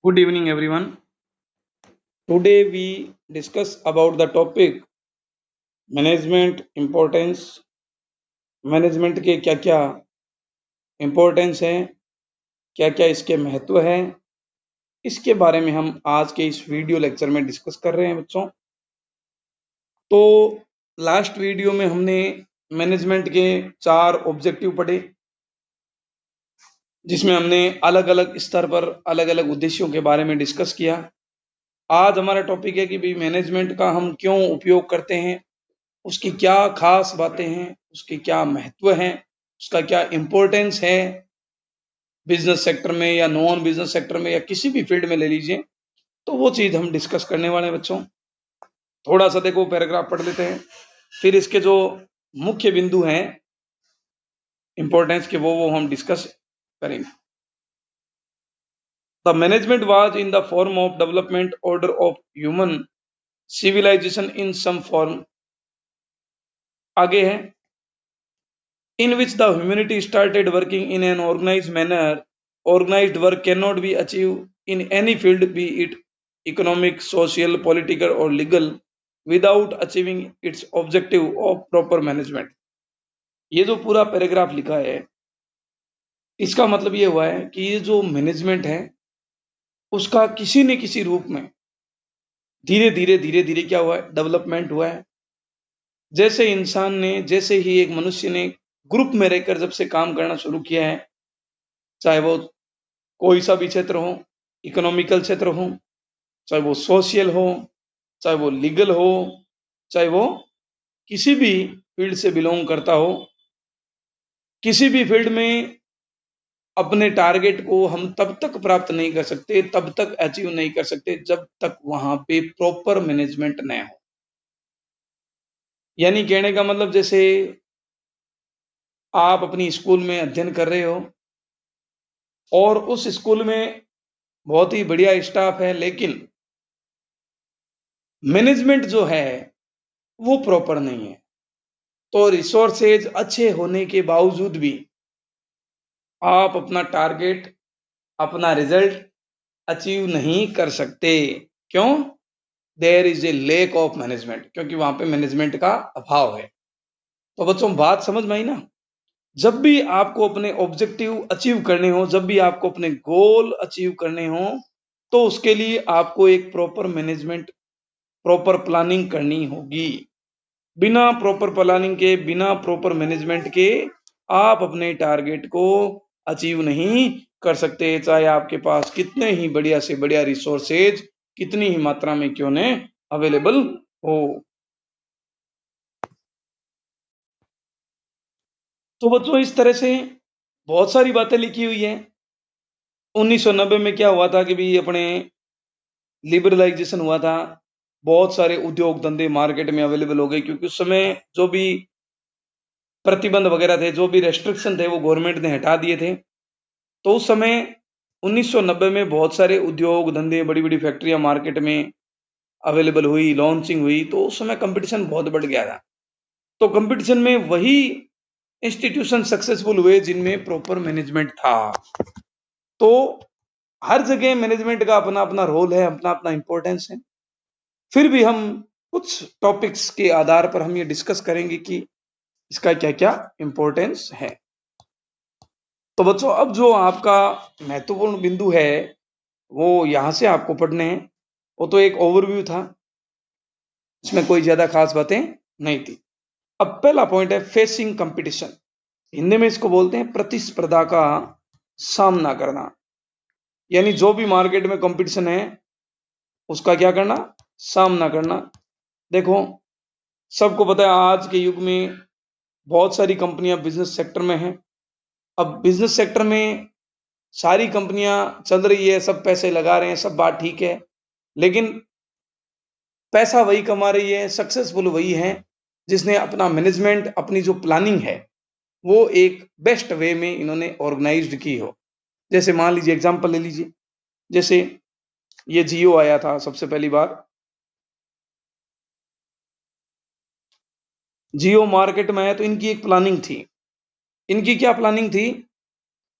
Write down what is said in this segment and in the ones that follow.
Good evening, everyone. Today we discuss about the topic management importance. Management के क्या क्या importance है, क्या क्या इसके महत्व है, इसके बारे में हम आज के इस वीडियो लेक्चर में डिस्कस कर रहे हैं बच्चों। तो लास्ट वीडियो में हमने मैनेजमेंट के 4 ऑब्जेक्टिव पढ़े, जिसमें हमने अलग अलग स्तर पर अलग अलग उद्देश्यों के बारे में डिस्कस किया। आज हमारा टॉपिक है कि भाई मैनेजमेंट का हम क्यों उपयोग करते हैं, उसकी क्या खास बातें हैं, उसके क्या महत्व हैं, उसका क्या इम्पोर्टेंस है बिजनेस सेक्टर में या नॉन बिजनेस सेक्टर में या किसी भी फील्ड में ले लीजिए। तो वो चीज हम डिस्कस करने वाले हैं बच्चों। थोड़ा सा देखो पैराग्राफ पढ़ लेते हैं, फिर इसके जो मुख्य बिंदु हैं इंपॉर्टेंस के वो हम डिस्कस करेंगे। The management was in the form of development order of human civilisation in some form. आगे है, in which the humanity started working in an organized manner. Organized work cannot be achieved in any field, be it economic, social, political, or legal, without achieving its objective of proper management. ये जो पूरा paragraph लिखा है, इसका मतलब ये हुआ है कि ये जो मैनेजमेंट है उसका किसी न किसी रूप में धीरे धीरे क्या हुआ है, डेवलपमेंट हुआ है। जैसे इंसान ने, जैसे ही एक मनुष्य ने ग्रुप में रहकर जब से काम करना शुरू किया है, चाहे वो कोई सा भी क्षेत्र हो, इकोनॉमिकल क्षेत्र हो, चाहे वो सोशल हो, चाहे वो लीगल हो, चाहे वो किसी भी फील्ड से बिलोंग करता हो, किसी भी फील्ड में अपने टारगेट को हम तब तक प्राप्त नहीं कर सकते, तब तक अचीव नहीं कर सकते जब तक वहां पे प्रॉपर मैनेजमेंट न हो। यानी कहने का मतलब, जैसे आप अपनी स्कूल में अध्ययन कर रहे हो और उस स्कूल में बहुत ही बढ़िया स्टाफ है, लेकिन मैनेजमेंट जो है वो प्रॉपर नहीं है, तो रिसोर्सेज अच्छे होने के बावजूद भी आप अपना टारगेट, अपना रिजल्ट अचीव नहीं कर सकते। क्यों? There is a lack of management, क्योंकि वहां पे मैनेजमेंट का अभाव है। तो बच्चों बात समझ में आई ना? जब भी आपको अपने ऑब्जेक्टिव अचीव करने हो, जब भी आपको अपने गोल अचीव करने हो, तो उसके लिए आपको एक प्रॉपर मैनेजमेंट, प्रॉपर प्लानिंग करनी होगी। बिना प्रॉपर प्लानिंग के, बिना प्रॉपर मैनेजमेंट के आप अपने टारगेट को अचीव नहीं कर सकते, चाहे आपके पास कितने ही बढ़िया से बढ़िया रिसोर्सेज कितनी ही मात्रा में क्यों न अवेलेबल हो। तो बच्चों इस तरह से बहुत सारी बातें लिखी हुई है। 1990 में क्या हुआ था कि भी अपने लिबरलाइजेशन हुआ था, बहुत सारे उद्योग धंधे मार्केट में अवेलेबल हो गए, क्योंकि उस समय जो भी प्रतिबंध वगैरह थे, जो भी रेस्ट्रिक्शन थे, वो गवर्नमेंट ने हटा दिए थे। तो उस समय 1990 में बहुत सारे उद्योग धंधे, बड़ी बड़ी फैक्ट्रियां मार्केट में अवेलेबल हुई, लॉन्चिंग हुई, तो उस समय कंपटीशन बहुत बढ़ गया था। तो कंपटीशन में वही इंस्टीट्यूशन सक्सेसफुल हुए जिनमें प्रॉपर मैनेजमेंट था। तो हर जगह मैनेजमेंट का अपना अपना रोल है, अपना अपना इंपॉर्टेंस है। फिर भी हम कुछ टॉपिक्स के आधार पर हम ये डिस्कस करेंगे कि इसका क्या क्या इंपॉर्टेंस है। तो बच्चों अब जो आपका महत्वपूर्ण बिंदु है वो यहां से आपको पढ़ने हैं। वो तो एक ओवरव्यू था, इसमें कोई ज्यादा खास बातें नहीं थी। अब पहला पॉइंट है फेसिंग कंपटीशन। हिंदी में इसको बोलते हैं प्रतिस्पर्धा का सामना करना। यानी जो भी मार्केट में कंपटीशन है उसका क्या करना, सामना करना। देखो सबको पता है आज के युग में बहुत सारी कंपनियां बिजनेस सेक्टर में हैं। अब बिजनेस सेक्टर में सारी कंपनियां चल रही है, सब पैसे लगा रहे हैं, सब बात ठीक है, लेकिन पैसा वही कमा रही है, सक्सेसफुल वही है जिसने अपना मैनेजमेंट, अपनी जो प्लानिंग है वो एक बेस्ट वे में इन्होंने ऑर्गेनाइज्ड की हो। जैसे मान लीजिए एग्जांपल ले लीजिए, जैसे ये जियो आया था सबसे पहली बार। जियो मार्केट में आया तो इनकी एक प्लानिंग थी। इनकी क्या प्लानिंग थी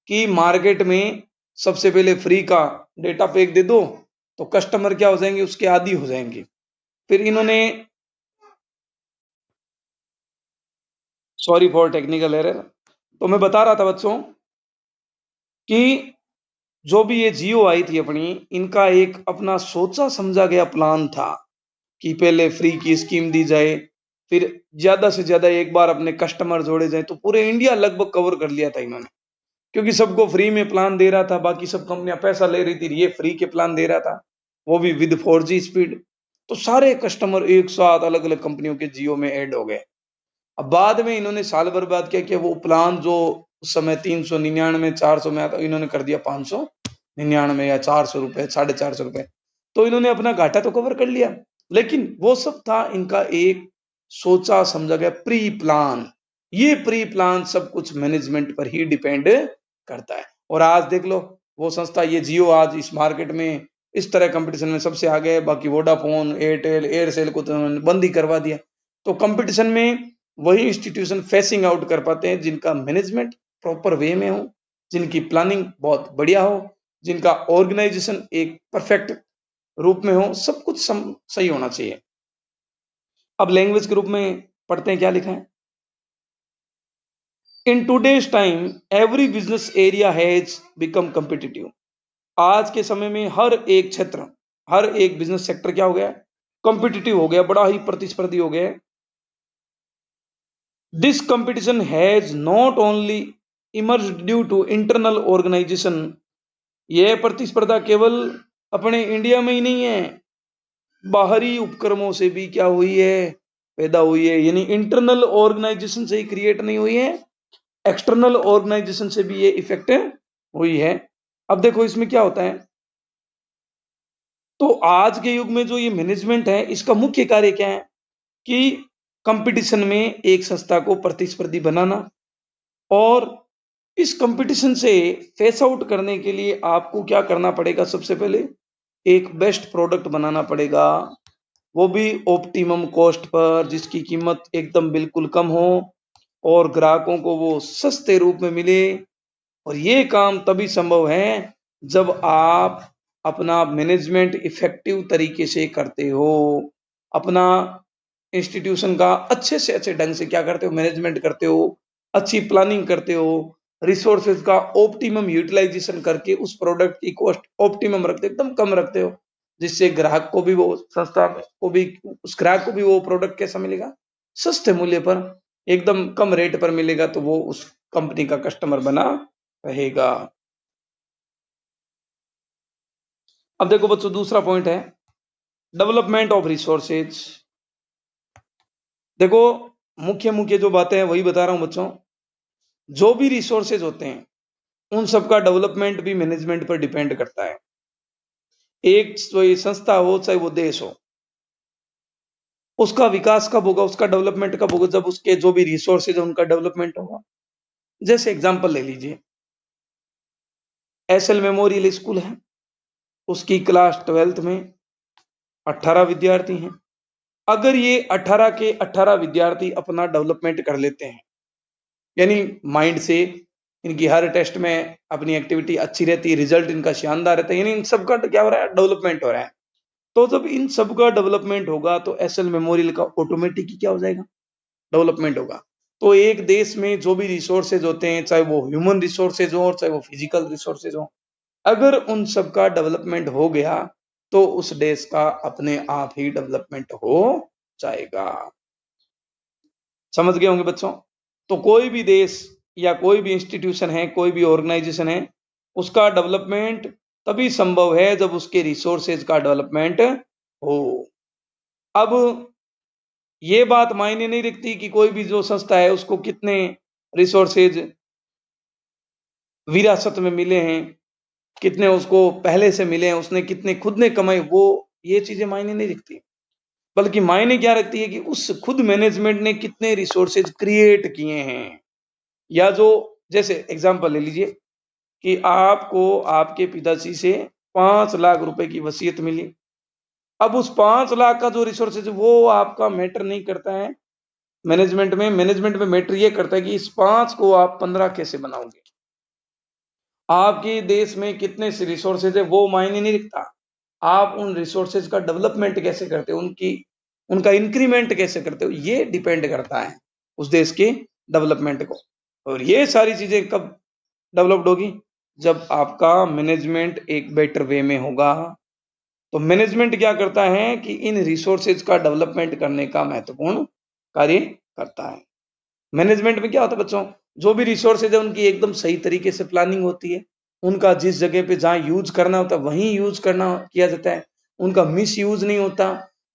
कि मार्केट में सबसे पहले फ्री का डेटा पैक दे दो तो कस्टमर क्या हो जाएंगे, उसके आदी हो जाएंगे। फिर इन्होंने, सॉरी फॉर टेक्निकल एरर, तो मैं बता रहा था बच्चों कि जो भी ये जियो आई थी अपनी, इनका एक अपना सोचा समझा गया प्लान था कि पहले फ्री की स्कीम दी जाए, फिर ज्यादा से ज्यादा एक बार अपने कस्टमर जोड़े जाए। तो पूरे इंडिया लगभग कवर कर लिया था इन्होंने, क्योंकि सबको फ्री में प्लान दे रहा था, बाकी सब कंपनियां पैसा ले रही थी, ये फ्री के प्लान दे रहा था, वो भी विद 4G स्पीड। तो सारे कस्टमर एक साथ अलग अलग कंपनियों के जियो में ऐड हो गए। अब बाद में इन्होंने साल भर बाद क्या किया, वो प्लान जो उस समय 399 400 में आता, इन्होंने कर दिया 599 या 400 रुपए, 450 रुपए। तो इन्होंने अपना घाटा तो कवर कर लिया, लेकिन वो सब था इनका एक सोचा समझा गया प्री प्लान। ये प्री प्लान सब कुछ मैनेजमेंट पर ही डिपेंड करता है। और आज देख लो, वो संस्था ये जियो आज इस मार्केट में इस तरह कंपटीशन में सबसे आगे है, बाकी वोडाफोन, एयरटेल, एयरसेल को तो उन्होंने बंद ही करवा दिया। तो कंपटीशन में वही इंस्टीट्यूशन फेसिंग आउट कर पाते हैं जिनका मैनेजमेंट प्रॉपर वे में हो, जिनकी प्लानिंग बहुत बढ़िया हो, जिनका ऑर्गेनाइजेशन एक परफेक्ट रूप में हो, सब कुछ सही होना चाहिए। अब लैंग्वेज के रूप में पढ़ते हैं, क्या लिखा है। In today's time every business area has become competitive. आज के समय में हर एक क्षेत्र, हर एक बिजनेस सेक्टर क्या हो गया, कॉम्पिटिटिव हो गया, बड़ा ही प्रतिस्पर्धी हो गया। This competition has not only emerged due to internal organization। यह प्रतिस्पर्धा केवल अपने इंडिया में ही नहीं है, बाहरी उपक्रमों से भी क्या हुई है, पैदा हुई है। यानी इंटरनल ऑर्गेनाइजेशन से ही क्रिएट नहीं हुई है, एक्सटर्नल ऑर्गेनाइजेशन से भी ये इफेक्ट हुई है। अब देखो इसमें क्या होता है, तो आज के युग में जो ये मैनेजमेंट है, इसका मुख्य कार्य क्या है कि कंपटीशन में एक संस्था को प्रतिस्पर्धी बनाना, और इस कंपटीशन से फेस आउट करने के लिए आपको क्या करना पड़ेगा, सबसे पहले एक बेस्ट प्रोडक्ट बनाना पड़ेगा, वो भी ऑप्टिमम कॉस्ट पर, जिसकी कीमत एकदम बिल्कुल कम हो और ग्राहकों को वो सस्ते रूप में मिले। और ये काम तभी संभव है जब आप अपना मैनेजमेंट इफेक्टिव तरीके से करते हो, अपना इंस्टीट्यूशन का अच्छे से अच्छे ढंग से क्या करते हो, मैनेजमेंट करते हो, अच्छी प्लानिंग करते हो, रिसोर्सेज का ऑप्टिमम यूटिलाइजेशन करके उस प्रोडक्ट की कॉस्ट ऑप्टिमम रखते हो, एकदम कम रखते हो, जिससे ग्राहक को भी वो संस्था को भी, उस ग्राहक को भी वो प्रोडक्ट कैसा मिलेगा, सस्ते मूल्य पर, एकदम कम रेट पर मिलेगा, तो वो उस कंपनी का कस्टमर बना रहेगा। अब देखो बच्चों, दूसरा पॉइंट है डेवलपमेंट ऑफ रिसोर्सेज। देखो मुख्य मुख्य जो बातें हैं वही बता रहा हूं बच्चों। जो भी रिसोर्सेज होते हैं उन सबका डेवलपमेंट भी मैनेजमेंट पर डिपेंड करता है। एक संस्था हो चाहे वो देश हो, उसका विकास कब होगा, उसका डेवलपमेंट कब होगा, जब उसके जो भी रिसोर्सेज है उनका डेवलपमेंट होगा। जैसे एग्जांपल ले लीजिए, एसएल मेमोरियल स्कूल है, उसकी क्लास 12th में 18 विद्यार्थी हैं। अगर ये 18 के 18 विद्यार्थी अपना डेवलपमेंट कर लेते हैं, यानी माइंड से इनकी हर टेस्ट में अपनी एक्टिविटी अच्छी रहती है, रिजल्ट इनका शानदार रहता है, यानी इन सबका क्या हो रहा है, डेवलपमेंट हो रहा है। तो जब इन सबका डेवलपमेंट होगा तो एसएल मेमोरियल का ऑटोमेटिक क्या हो जाएगा, डेवलपमेंट होगा। तो एक देश में जो भी रिसोर्सेज होते हैं, चाहे वो ह्यूमन रिसोर्सेज हो और चाहे वो फिजिकल रिसोर्सेज हो, अगर उन सबका डेवलपमेंट हो गया तो उस देश का अपने आप ही डेवलपमेंट हो जाएगा। समझ गए होंगे बच्चों। तो कोई भी देश या कोई भी इंस्टीट्यूशन है, कोई भी ऑर्गेनाइजेशन है, उसका डेवलपमेंट तभी संभव है जब उसके रिसोर्सेज का डेवलपमेंट हो। अब ये बात मायने नहीं रखती कि कोई भी जो संस्था है उसको कितने रिसोर्सेज विरासत में मिले हैं, कितने उसको पहले से मिले हैं, उसने कितने खुद ने कमाए, वो ये चीजें मायने नहीं रखती। बल्कि मायने क्या रखती है कि उस खुद मैनेजमेंट ने कितने रिसोर्सेज क्रिएट किए हैं। या जो, जैसे एग्जांपल ले लीजिए कि आपको आपके पिताजी से 5 लाख रुपए की वसीयत मिली। अब उस 5 लाख का जो रिसोर्सेज वो आपका मैटर नहीं करता है मैनेजमेंट में। मैनेजमेंट में मैटर ये करता है कि इस 5 को आप 15 कैसे बनाओगे। आपके देश में कितने रिसोर्सेज है वो मायने नहीं रखता, आप उन रिसोर्सेज का डेवलपमेंट कैसे करते हो, उनका इंक्रीमेंट कैसे करते हो, ये डिपेंड करता है उस देश के डेवलपमेंट को। और ये सारी चीजें कब डेवलप्ड होगी, जब आपका मैनेजमेंट एक बेटर वे में होगा। तो मैनेजमेंट क्या करता है कि इन रिसोर्सेज का डेवलपमेंट करने का महत्वपूर्ण कार्य करता है। मैनेजमेंट में क्या होता है बच्चों, जो भी रिसोर्सेज है उनकी एकदम सही तरीके से प्लानिंग होती है, उनका जिस जगह पे जहां यूज करना होता है वहीं यूज करना किया जाता है, उनका मिस यूज नहीं होता।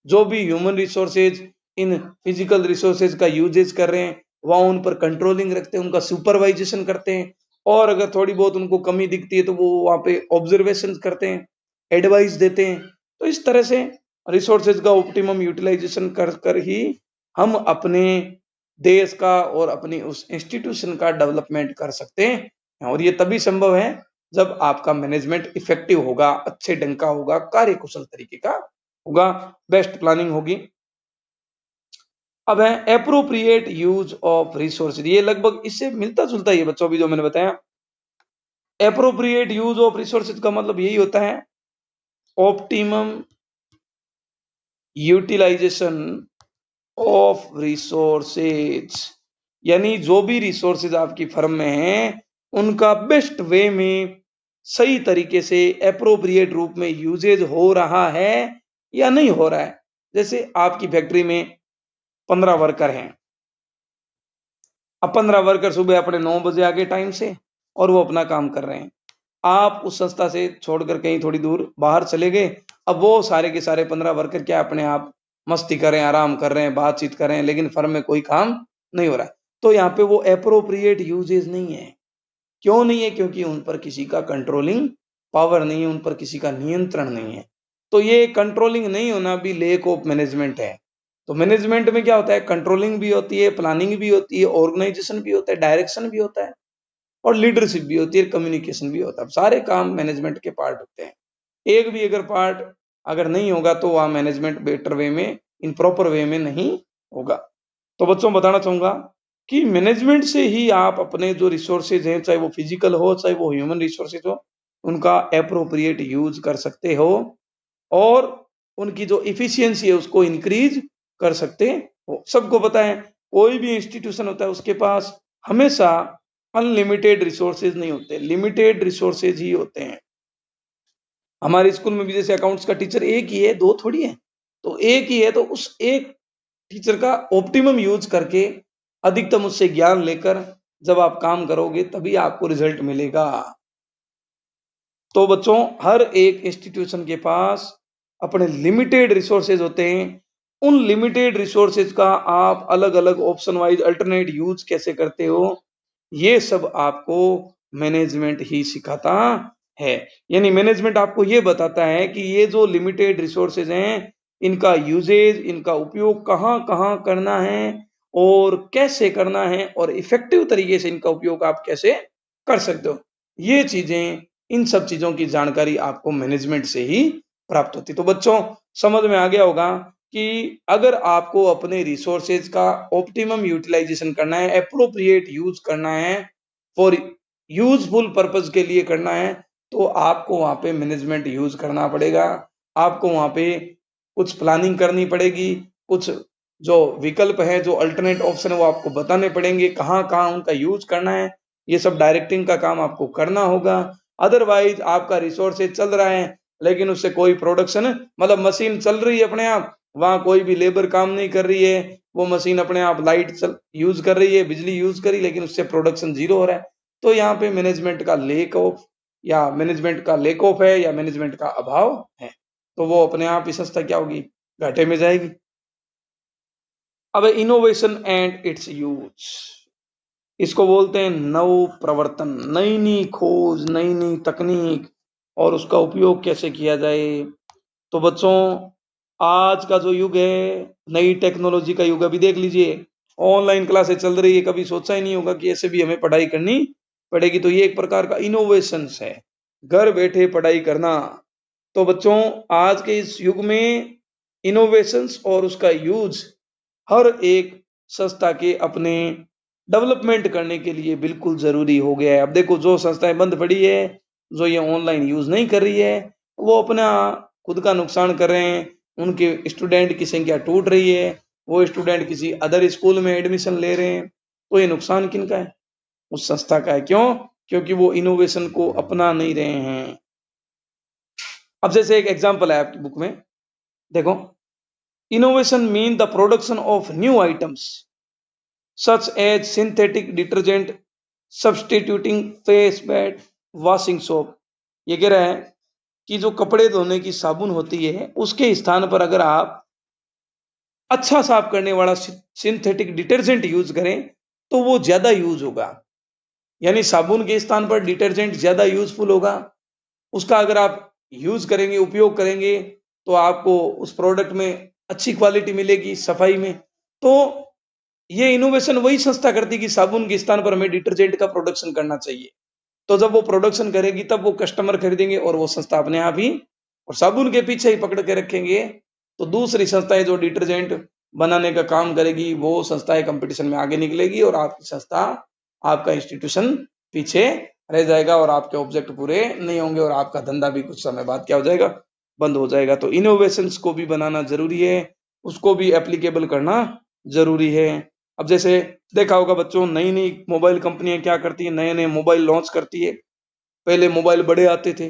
जो भी human resources in physical resources का यूजेज कर रहे हैं वहां उन पर कंट्रोलिंग रखते हैं, उनका सुपरवाइजेशन करते हैं, और अगर थोड़ी बहुत उनको कमी दिखती है तो वो वहां पे ऑब्जर्वेशन करते हैं, एडवाइस देते हैं। तो इस तरह से रिसोर्सेज का ऑप्टिमम यूटिलाइजेशन कर कर ही हम अपने देश का और अपनी उस इंस्टीट्यूशन का डेवलपमेंट कर सकते हैं। और ये तभी संभव है जब आपका मैनेजमेंट इफेक्टिव होगा, अच्छे ढंग का होगा, कार्यकुशल तरीके का होगा, बेस्ट प्लानिंग होगी। अब है एप्रोप्रिएट यूज ऑफ रिसोर्सेज, ये लगभग इससे मिलता जुलता ही है बच्चों भी जो मैंने बताया। एप्रोप्रिएट यूज ऑफ रिसोर्सेज का मतलब यही होता है ऑप्टिमम यूटिलाइजेशन ऑफ रिसोर्सेज, यानी जो भी रिसोर्सेज आपकी फर्म में हैं उनका बेस्ट वे में सही तरीके से एप्रोप्रिएट रूप में यूजेज हो रहा है या नहीं हो रहा है। जैसे आपकी फैक्ट्री में 15 वर्कर हैं, अब 15 वर्कर सुबह अपने 9 बजे आगे टाइम से और वो अपना काम कर रहे हैं, आप उस संस्था से छोड़कर कहीं थोड़ी दूर बाहर चले गए, अब वो सारे के सारे 15 वर्कर क्या अपने आप मस्ती कर रहे हैं, आराम कर रहे हैं, बातचीत कर रहे हैं, लेकिन फर्म में कोई काम नहीं हो रहा है। तो यहाँ पे वो एप्रोप्रिएट यूजेज नहीं है। क्यों नहीं है? क्योंकि उन पर किसी का कंट्रोलिंग पावर नहीं है, उन पर किसी का नियंत्रण नहीं है। तो ये कंट्रोलिंग नहीं होना भी लेक ऑफ मैनेजमेंट है। तो मैनेजमेंट में क्या होता है, कंट्रोलिंग भी होती है, प्लानिंग भी होती है, ऑर्गेनाइजेशन भी होता है, डायरेक्शन भी होता है, और लीडरशिप भी होती है, कम्युनिकेशन भी होता है। सारे काम मैनेजमेंट के पार्ट होते हैं। एक भी अगर पार्ट अगर नहीं होगा तो वह मैनेजमेंट बेटर वे में, इन प्रॉपर वे में नहीं होगा। तो बच्चों बताना चाहूंगा कि मैनेजमेंट से ही आप अपने जो रिसोर्सेज हैं, चाहे वो फिजिकल हो चाहे वो ह्यूमन रिसोर्सेज हो, उनका एप्रोप्रिएट यूज कर सकते हो और उनकी जो इफिशियंसी है उसको इंक्रीज कर सकते हो। सबको पता है कोई भी इंस्टीट्यूशन होता है उसके पास हमेशा अनलिमिटेड रिसोर्सेज नहीं होते, लिमिटेड रिसोर्सेज ही होते हैं। हमारे स्कूल में भी जैसे अकाउंट्स का टीचर एक ही है, दो थोड़ी है, तो एक ही है, तो उस एक टीचर का ऑप्टिमम यूज करके अधिकतम उससे ज्ञान लेकर जब आप काम करोगे तभी आपको रिजल्ट मिलेगा। तो बच्चों हर एक इंस्टीट्यूशन के पास अपने लिमिटेड रिसोर्सेज होते हैं, उन लिमिटेड रिसोर्सेज का आप अलग अलग ऑप्शन वाइज अल्टरनेट यूज कैसे करते हो, ये सब आपको मैनेजमेंट ही सिखाता है। यानी मैनेजमेंट आपको ये बताता है कि ये जो लिमिटेड रिसोर्सेज हैं इनका यूजेज, इनका उपयोग कहाँ कहाँ करना है और कैसे करना है, और इफेक्टिव तरीके से इनका उपयोग आप कैसे कर सकते हो। ये चीजें, इन सब चीजों की जानकारी आपको मैनेजमेंट से ही प्राप्त होती है। तो बच्चों समझ में आ गया होगा कि अगर आपको अपने रिसोर्सेज का ऑप्टिमम यूटिलाइजेशन करना है, एप्रोप्रिएट यूज करना है, फॉर यूजफुल पर्पज के लिए करना है, तो आपको वहां पे मैनेजमेंट यूज करना पड़ेगा। आपको वहां पे कुछ प्लानिंग करनी पड़ेगी, कुछ जो विकल्प है, जो अल्टरनेट ऑप्शन है वो आपको बताने पड़ेंगे, कहाँ कहाँ उनका यूज करना है, ये सब डायरेक्टिंग का काम आपको करना होगा। अदरवाइज आपका रिसोर्सेज चल रहा है लेकिन उससे कोई प्रोडक्शन, मतलब मशीन चल रही है अपने आप, वहां कोई भी लेबर काम नहीं कर रही है, वो मशीन अपने आप लाइट यूज कर रही है, बिजली यूज करी, लेकिन उससे प्रोडक्शन जीरो हो रहा है। तो यहाँ पे मैनेजमेंट का लेक ऑफ, या मैनेजमेंट का लेक ऑफ है, या मैनेजमेंट का अभाव है, तो वो अपने आप ही संस्था क्या होगी, घाटे में जाएगी। अब इनोवेशन एंड इट्स यूज, इसको बोलते हैं नव प्रवर्तन, नई नई खोज, नई नई तकनीक और उसका उपयोग कैसे किया जाए। तो बच्चों आज का जो युग है नई टेक्नोलॉजी का युग, अभी देख लीजिए ऑनलाइन क्लासेस चल रही है, कभी सोचा ही नहीं होगा कि ऐसे भी हमें पढ़ाई करनी पड़ेगी। तो ये एक प्रकार का इनोवेशन है, घर बैठे पढ़ाई करना। तो बच्चों आज के इस युग में इनोवेशंस और उसका यूज हर एक संस्था के अपने डेवलपमेंट करने के लिए बिल्कुल जरूरी हो गया है। अब देखो, जो संस्थाएं बंद पड़ी है, जो ये ऑनलाइन यूज नहीं कर रही है, वो अपना खुद का नुकसान कर रहे हैं। उनके स्टूडेंट की संख्या टूट रही है, वो स्टूडेंट किसी अदर स्कूल में एडमिशन ले रहे हैं, तो ये नुकसान किनका है? उस संस्था का है। क्यों? क्योंकि वो इनोवेशन को अपना नहीं रहे हैं। अब जैसे एक एग्जांपल है आपकी बुक में, देखो, innovation mean the production of new items such as synthetic detergent substituting face pad washing soap. ये कह रहा है कि जो कपड़े धोने की साबुन होती है, उसके स्थान पर अगर आप अच्छा साफ करने वाला सिंथेटिक डिटर्जेंट यूज करें, तो वो ज्यादा यूज होगा। यानी साबुन के स्थान पर डिटर्जेंट ज्यादा यूजफुल होगा। उसका अगर आप यूज करेंगे, उपयोग करेंगे, तो आपको उस प्रोडक्ट में अच्छी क्वालिटी मिलेगी, सफाई में। तो ये इनोवेशन वही संस्था करती है कि साबुन के स्थान पर हमें डिटर्जेंट का प्रोडक्शन करना चाहिए। तो जब वो प्रोडक्शन करेगी, तब वो कस्टमर खरीदेंगे, और वो संस्था अपने आप ही, और साबुन के पीछे ही पकड़ के रखेंगे, तो दूसरी संस्थाएं जो डिटर्जेंट बनाने का काम करेगी, वो संस्थाएं कंपटीशन में आगे निकलेगी, और आपकी संस्था, आपका इंस्टीट्यूशन पीछे रह जाएगा, और आपके ऑब्जेक्ट पूरे नहीं होंगे, और आपका धंधा भी कुछ समय बाद क्या हो जाएगा? बंद हो जाएगा। तो इनोवेशंस को भी बनाना जरूरी है, उसको भी एप्लीकेबल करना जरूरी है। अब जैसे देखा होगा बच्चों, नई नई मोबाइल कंपनियां क्या करती है, नए नए मोबाइल लॉन्च करती है। पहले मोबाइल बड़े आते थे,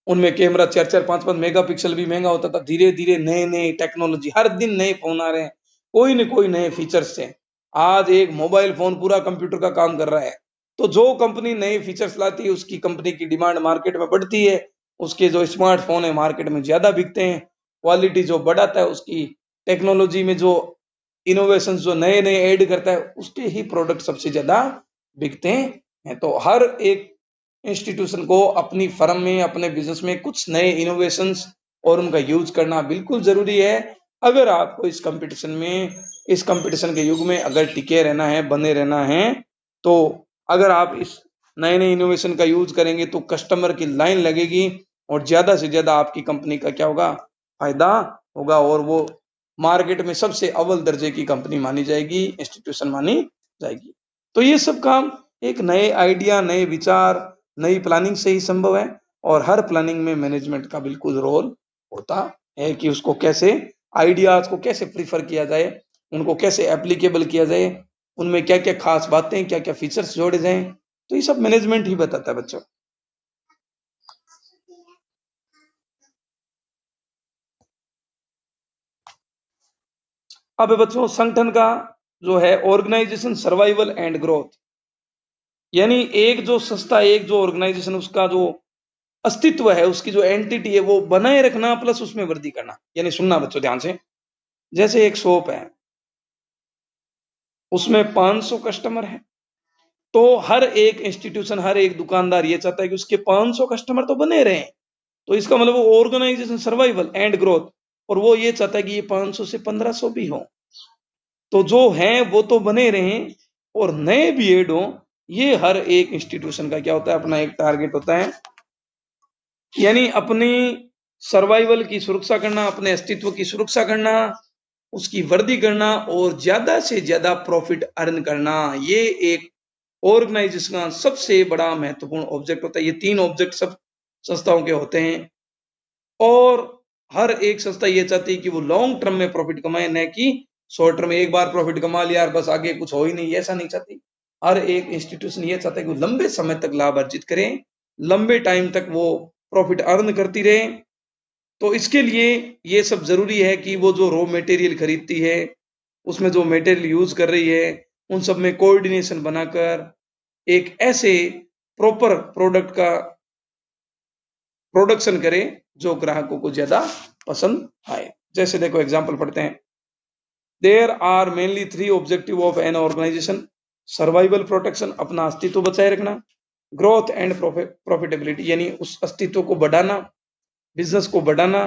उनमें कैमरा 4-4 5-5 मेगापिक्सल भी महंगा होता था। धीरे धीरे नए नए टेक्नोलॉजी, हर दिन नए फोन आ रहे हैं, कोई न कोई नए फीचर्स से। आज एक मोबाइल फोन पूरा कंप्यूटर का काम कर रहा है। तो जो कंपनी नए फीचर्स लाती है, उसकी कंपनी की डिमांड मार्केट में बढ़ती है, उसके जो स्मार्टफोन है मार्केट में ज्यादा बिकते हैं। क्वालिटी जो बढ़ाता है, उसकी टेक्नोलॉजी में जो इनोवेशन जो नए नए ऐड करता है, उसके ही प्रोडक्ट सबसे ज्यादा बिकते हैं। तो हर एक इंस्टीट्यूशन को अपनी फर्म में, अपने बिजनेस में कुछ नए इनोवेशंस और उनका यूज करना बिल्कुल जरूरी है। अगर आपको इस कंपटीशन में, इस कंपटीशन के युग में अगर टिके रहना है, बने रहना है, तो अगर आप इस नए नए इनोवेशन का यूज करेंगे, तो कस्टमर की लाइन लगेगी, और ज्यादा से ज्यादा आपकी कंपनी का क्या होगा? फायदा होगा, और वो मार्केट में सबसे अव्वल दर्जे की कंपनी मानी जाएगी, इंस्टीट्यूशन मानी जाएगी। तो ये सब काम एक नए आइडिया, नए विचार, नई प्लानिंग से ही संभव है। और हर प्लानिंग में मैनेजमेंट का बिल्कुल रोल होता है कि उसको कैसे, आइडियाज को कैसे प्रीफर किया जाए, उनको कैसे एप्लीकेबल किया जाए, उनमें क्या क्या खास बातें, क्या क्या फीचर्स जोड़े जाएं। तो ये सब मैनेजमेंट ही बताता है बच्चों। अब बच्चों, संगठन का जो है ऑर्गेनाइजेशन सर्वाइवल एंड ग्रोथ, यानी एक जो संस्था, एक जो ऑर्गेनाइजेशन, उसका जो अस्तित्व है, उसकी जो एंटिटी है, वो बनाए रखना प्लस उसमें वृद्धि करना। यानी सुनना बच्चों ध्यान से, जैसे एक शॉप है, उसमें 500 कस्टमर है, तो हर एक इंस्टीट्यूशन, हर एक दुकानदार ये चाहता है कि उसके 500 कस्टमर तो बने रहे। तो इसका मतलब वो ऑर्गेनाइजेशन सर्वाइवल एंड ग्रोथ, और वो ये चाहता है कि ये 500 से 1500 भी हो। तो जो हैं वो तो बने रहें, और नए भी ऐड हो। ये हर एक इंस्टीट्यूशन का क्या होता है? अपना एक टारगेट होता है। यानी अपनी सर्वाइवल की सुरक्षा करना, अपने अस्तित्व की सुरक्षा करना, उसकी वृद्धि करना, और ज्यादा से ज्यादा प्रॉफिट अर्न करना, ये एक ऑर्गेनाइजेशन का सबसे बड़ा महत्वपूर्ण ऑब्जेक्ट होता है। ये 3 ऑब्जेक्ट सब संस्थाओं के होते हैं, और हर एक संस्था ये चाहती है कि वो लॉन्ग टर्म में प्रॉफिट कमाए, न कि शॉर्ट टर्म में एक बार प्रॉफिट कमा लिया और बस आगे कुछ हो ही नहीं, ऐसा नहीं चाहती। हर एक इंस्टीट्यूशन ये चाहता है कि वो लंबे समय तक लाभ अर्जित करें, लंबे टाइम तक वो प्रॉफिट अर्न करती रहे। तो इसके लिए ये सब जरूरी है कि वो जो रॉ मटेरियल खरीदती है, उसमें जो मटेरियल यूज कर रही है, उन सब में कोऑर्डिनेशन बनाकर एक ऐसे प्रॉपर प्रोडक्ट का प्रोडक्शन करे जो ग्राहकों को ज्यादा पसंद आए। जैसे देखो एग्जांपल पढ़ते हैं। There are mainly 3 objective of an organisation: survival, protection, अपना अस्तित्व बचाए रखना; ग्रोथ एंड प्रॉफिटेबिलिटी, यानी उस अस्तित्व को बढ़ाना, बिजनेस को बढ़ाना,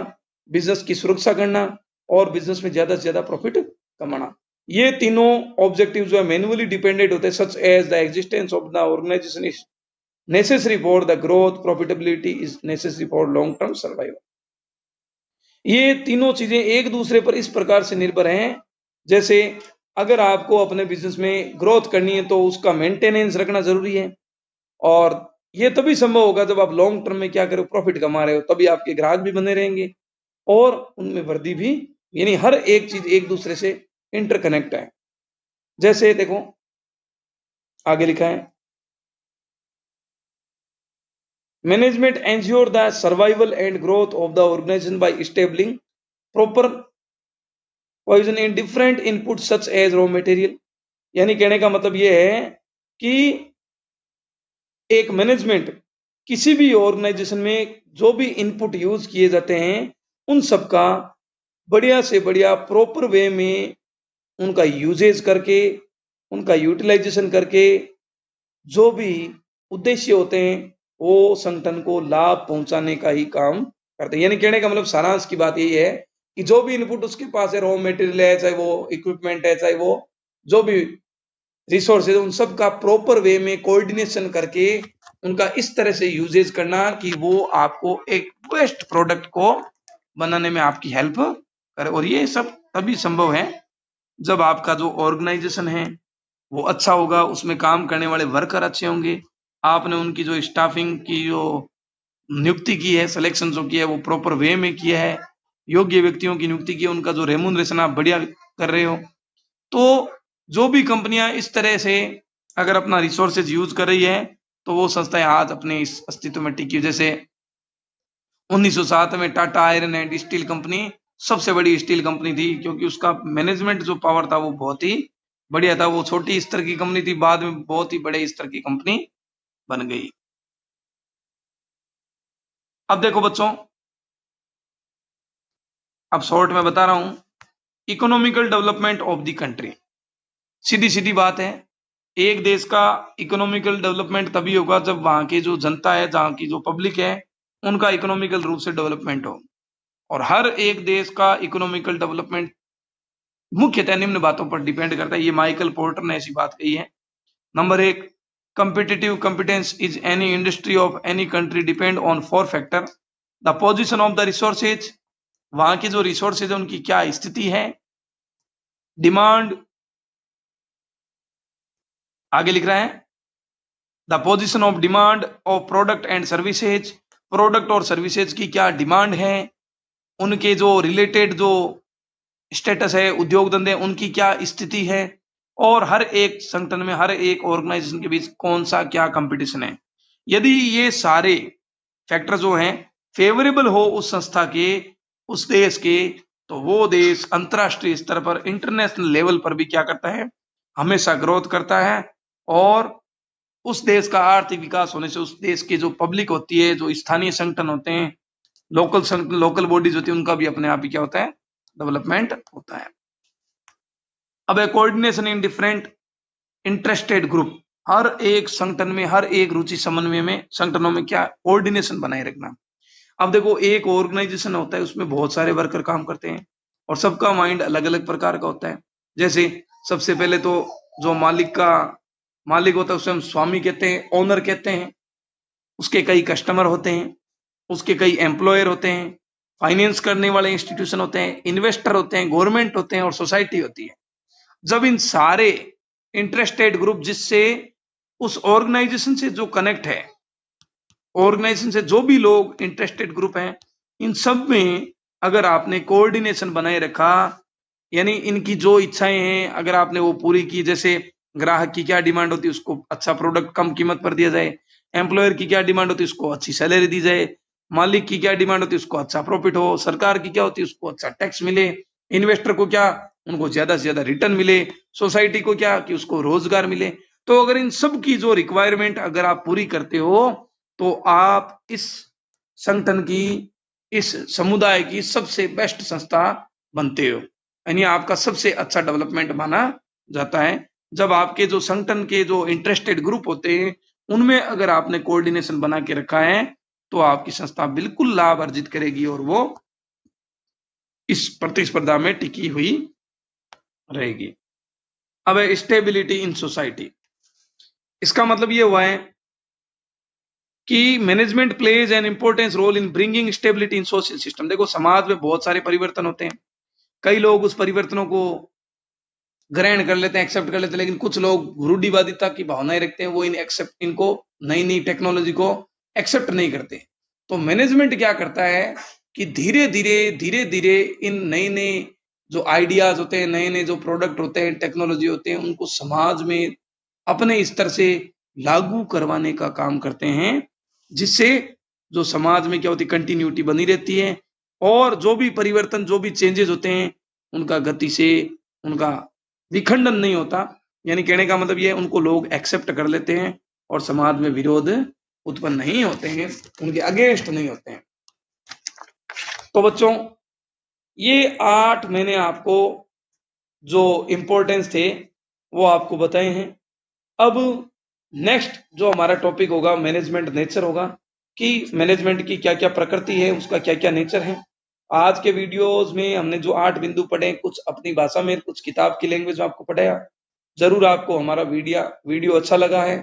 बिजनेस की सुरक्षा करना, और बिजनेस में ज्यादा से ज्यादा प्रॉफिट कमाना। ये तीनों ऑब्जेक्टिव जो है मैन्युअली डिपेंडेंट होते हैं, such as the existence of the organisation is necessary for the growth, profitability is necessary for long term survival। ये तीनों चीजें एक दूसरे पर इस प्रकार से निर्भर हैं, जैसे अगर आपको अपने बिजनेस में ग्रोथ करनी है तो उसका मेंटेनेंस रखना जरूरी है, और ये तभी संभव होगा जब आप लॉन्ग टर्म में क्या करो, प्रॉफिट कमा रहे हो, तभी आपके ग्राहक भी बने रहेंगे और उनमें वृद्धि भी, यानी हर एक चीज एक दूसरे से इंटरकनेक्ट है। जैसे देखो आगे लिखा है, management ensure the survival and growth of the organisation by establishing proper position in different input such as raw material. यानी कहने का मतलब यह है कि एक मैनेजमेंट किसी भी ऑर्गेनाइजेशन में जो भी इनपुट यूज किए जाते हैं उन सब का बढ़िया से बढ़िया प्रॉपर वे में उनका यूजेज करके, उनका यूटिलाइजेशन करके, जो भी उद्देश्य होते हैं वो संगठन को लाभ पहुंचाने का ही काम करते हैं। यानी कहने का मतलब सारांश की बात यही है कि जो भी इनपुट उसके पास है, रॉ मटेरियल है, चाहे वो इक्विपमेंट है, चाहे वो जो भी रिसोर्सेज, उन सब का प्रॉपर वे में कोऑर्डिनेशन करके उनका इस तरह से यूजेज करना कि वो आपको एक बेस्ट प्रोडक्ट को बनाने में आपकी हेल्प करे। और ये सब तभी संभव है जब आपका जो ऑर्गेनाइजेशन है वो अच्छा होगा, उसमें काम करने वाले वर्कर अच्छे होंगे, आपने उनकी जो स्टाफिंग की जो नियुक्ति की है, सिलेक्शन जो किया है वो प्रॉपर वे में किया है, योग्य व्यक्तियों की नियुक्ति की है, उनका जो रेम्यूनरेशन आप बढ़िया कर रहे हो। तो जो भी कंपनियां इस तरह से अगर अपना रिसोर्सेज यूज कर रही है तो वो संस्थाएं आज अपने इस अस्तित्व में टिकी। जैसे 1907 में Tata iron and steel company सबसे बड़ी स्टील कंपनी थी, क्योंकि उसका मैनेजमेंट जो पावर था वो बहुत ही बढ़िया था। वो छोटी स्तर की कंपनी थी, बाद में बहुत ही बड़े स्तर की कंपनी बन गई। अब देखो बच्चों, अब शॉर्ट में बता रहा हूं, economical development of the country. सीधी सीधी बात है, एक देश का इकोनॉमिकल डेवलपमेंट तभी होगा जब वहां की जो जनता है, जहां की जो पब्लिक है, उनका इकोनॉमिकल रूप से डेवलपमेंट हो। और हर एक देश का इकोनॉमिकल डेवलपमेंट मुख्यतः निम्न बातों पर डिपेंड करता है। ये माइकल पोर्टर ने ऐसी बात कही है। Number 1, competitive competence is any industry of any country depend on 4 factor: the position of the resources, वहां की जो रिसोर्सेज है उनकी क्या स्थिति है, डिमांड, आगे लिख रहा है, the position of demand of product and services, product और सर्विसेज की क्या डिमांड है, उनके जो रिलेटेड जो स्टेटस है, उद्योग धंधे, उनकी क्या स्थिति है, और हर एक संगठन में, हर एक ऑर्गेनाइजेशन के बीच कौन सा क्या कंपटीशन है। यदि ये सारे फैक्टर जो हैं फेवरेबल हो उस संस्था के, उस देश के, तो वो देश अंतरराष्ट्रीय स्तर पर, इंटरनेशनल लेवल पर भी क्या करता है, हमेशा ग्रोथ करता है। और उस देश का आर्थिक विकास होने से उस देश की जो पब्लिक होती है, जो स्थानीय संगठन होते हैं, लोकल बॉडीज होती है, उनका भी अपने आप ही क्या होता है, डेवलपमेंट होता है। अब coordination in different interested group, हर एक संगठन में, हर एक रुचि समन्वय में संगठनों में क्या कोऑर्डिनेशन बनाए रखना। अब देखो, एक ऑर्गेनाइजेशन होता है, उसमें बहुत सारे वर्कर काम करते हैं और सबका माइंड अलग अलग प्रकार का होता है। जैसे सबसे पहले तो जो मालिक होता है उसे हम स्वामी कहते हैं, ओनर कहते हैं। उसके कई कस्टमर होते हैं, उसके कई एम्प्लॉयर होते हैं, फाइनेंस करने वाले इंस्टीट्यूशन होते हैं, इन्वेस्टर होते हैं, गवर्नमेंट होते हैं और सोसाइटी होती है। जब इन सारे इंटरेस्टेड ग्रुप, जिससे उस ऑर्गेनाइजेशन से जो कनेक्ट है, ऑर्गेनाइजेशन से जो भी लोग इंटरेस्टेड ग्रुप हैं, इन सब में अगर आपने कोऑर्डिनेशन बनाए रखा, यानी इनकी जो इच्छाएं हैं अगर आपने वो पूरी की, जैसे ग्राहक की क्या डिमांड होती है, उसको अच्छा प्रोडक्ट कम कीमत पर दिया जाए, एम्प्लॉयर की क्या डिमांड होती है, उसको अच्छी सैलरी दी जाए, मालिक की क्या डिमांड होती है, उसको अच्छा प्रॉफिट हो, सरकार की क्या होती है, उसको अच्छा टैक्स मिले, इन्वेस्टर को क्या, उनको ज्यादा से ज्यादा रिटर्न मिले, सोसाइटी को क्या, कि उसको रोजगार मिले। तो अगर इन सब की जो रिक्वायरमेंट अगर आप पूरी करते हो तो आप इस संगठन की, इस समुदाय की सबसे बेस्ट संस्था बनते हो, यानी आपका सबसे अच्छा डेवलपमेंट माना जाता है। जब आपके जो संगठन के जो इंटरेस्टेड ग्रुप होते हैं उनमें अगर आपने कोऑर्डिनेशन बना के रखा है तो आपकी संस्था बिल्कुल लाभ अर्जित करेगी और वो इस प्रतिस्पर्धा में टिकी हुई रहेगी। अब स्टेबिलिटी इन सोसाइटी, इसका मतलब ये हुआ है कि management plays an importance role in bringing stability in social system. देखो, समाज में बहुत सारे परिवर्तन होते हैं, कई लोग उस परिवर्तनों को ग्रहण कर लेते हैं, एक्सेप्ट कर लेते हैं, लेकिन कुछ लोग रूढ़िवादिता की भावनाएं रखते हैं, वो इनको नई नई टेक्नोलॉजी को एक्सेप्ट नहीं करते। तो मैनेजमेंट क्या करता है कि धीरे धीरे इन नए नए जो आइडियाज होते हैं, नए नए जो प्रोडक्ट होते हैं, टेक्नोलॉजी होते हैं, उनको समाज में अपने स्तर से लागू करवाने का काम करते हैं, जिससे जो समाज में क्या होती है, कंटिन्यूटी बनी रहती है, और जो भी परिवर्तन, जो भी चेंजेस होते हैं, उनका गति से उनका विखंडन नहीं होता। यानी कहने का मतलब ये है, उनको लोग एक्सेप्ट कर लेते हैं और समाज में विरोध उत्पन्न नहीं होते हैं, उनके अगेंस्ट नहीं होते हैं। तो बच्चों, ये 8 मैंने आपको जो इंपॉर्टेंस थे वो आपको बताए हैं। अब नेक्स्ट जो हमारा टॉपिक होगा मैनेजमेंट नेचर होगा, कि मैनेजमेंट की क्या क्या प्रकृति है, उसका क्या क्या नेचर है। आज के वीडियोस में हमने जो 8 बिंदु पढ़े, कुछ अपनी भाषा में, कुछ किताब की लैंग्वेज में आपको पढ़ाया। जरूर आपको हमारा वीडियो अच्छा लगा है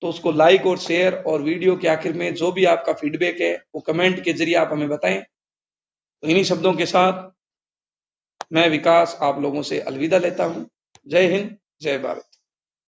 तो उसको लाइक और शेयर, और वीडियो के आखिर में जो भी आपका फीडबैक है वो कमेंट के जरिए आप हमें बताएं। तो इन्हीं शब्दों के साथ मैं विकास आप लोगों से अलविदा लेता हूं। जय हिंद, जय भारत।